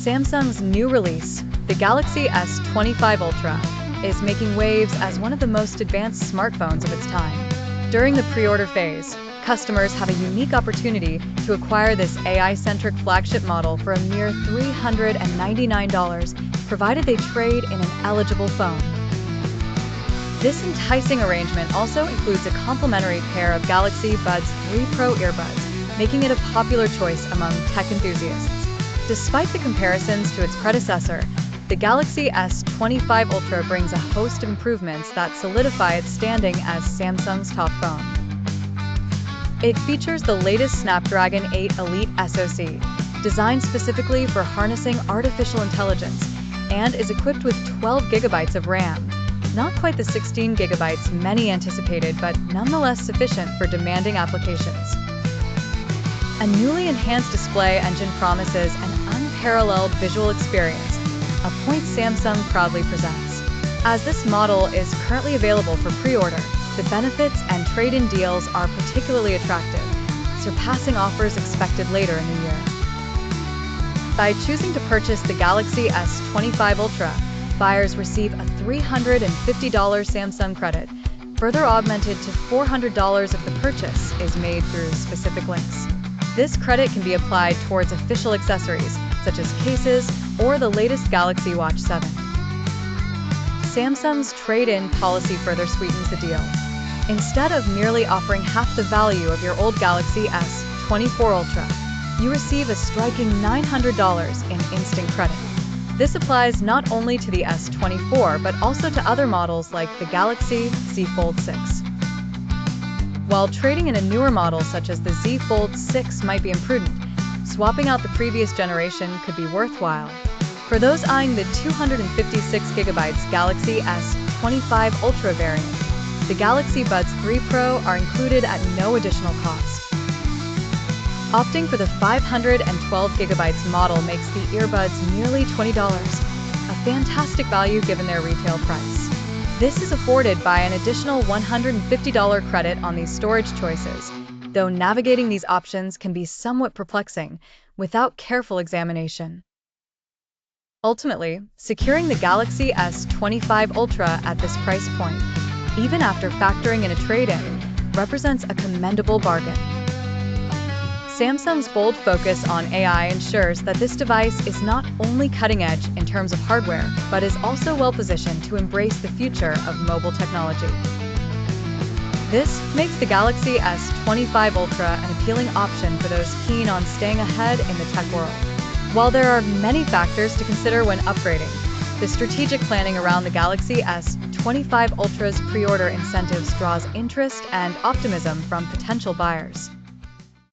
Samsung's new release, the Galaxy S25 Ultra, is making waves as one of the most advanced smartphones of its time. During the pre-order phase, customers have a unique opportunity to acquire this AI-centric flagship model for a mere $399, provided they trade in an eligible phone. This enticing arrangement also includes a complimentary pair of Galaxy Buds 3 Pro earbuds, making it a popular choice among tech enthusiasts. Despite the comparisons to its predecessor, the Galaxy S25 Ultra brings a host of improvements that solidify its standing as Samsung's top phone. It features the latest Snapdragon 8 Elite SoC, designed specifically for harnessing artificial intelligence, and is equipped with 12 GB of RAM. Not quite the 16 GB many anticipated, but nonetheless sufficient for demanding applications. A newly enhanced display engine promises an unparalleled visual experience, a point Samsung proudly presents. As this model is currently available for pre-order, the benefits and trade-in deals are particularly attractive, surpassing offers expected later in the year. By choosing to purchase the Galaxy S25 Ultra, buyers receive a $350 Samsung credit, further augmented to $400 if the purchase is made through specific links. This credit can be applied towards official accessories, such as cases or the latest Galaxy Watch 7. Samsung's trade-in policy further sweetens the deal. Instead of merely offering half the value of your old Galaxy S24 Ultra, you receive a striking $900 in instant credit. This applies not only to the S24 but also to other models like the Galaxy Z Fold 6. While trading in a newer model such as the Z Fold 6 might be imprudent, swapping out the previous generation could be worthwhile. For those eyeing the 256 GB Galaxy S25 Ultra variant, the Galaxy Buds 3 Pro are included at no additional cost. Opting for the 512 GB model makes the earbuds nearly $20, a fantastic value given their retail price. This is afforded by an additional $150 credit on these storage choices, though navigating these options can be somewhat perplexing without careful examination. Ultimately, securing the Galaxy S25 Ultra at this price point, even after factoring in a trade-in, represents a commendable bargain. Samsung's bold focus on AI ensures that this device is not only cutting-edge in terms of hardware, but is also well-positioned to embrace the future of mobile technology. This makes the Galaxy S25 Ultra an appealing option for those keen on staying ahead in the tech world. While there are many factors to consider when upgrading, the strategic planning around the Galaxy S25 Ultra's pre-order incentives draws interest and optimism from potential buyers.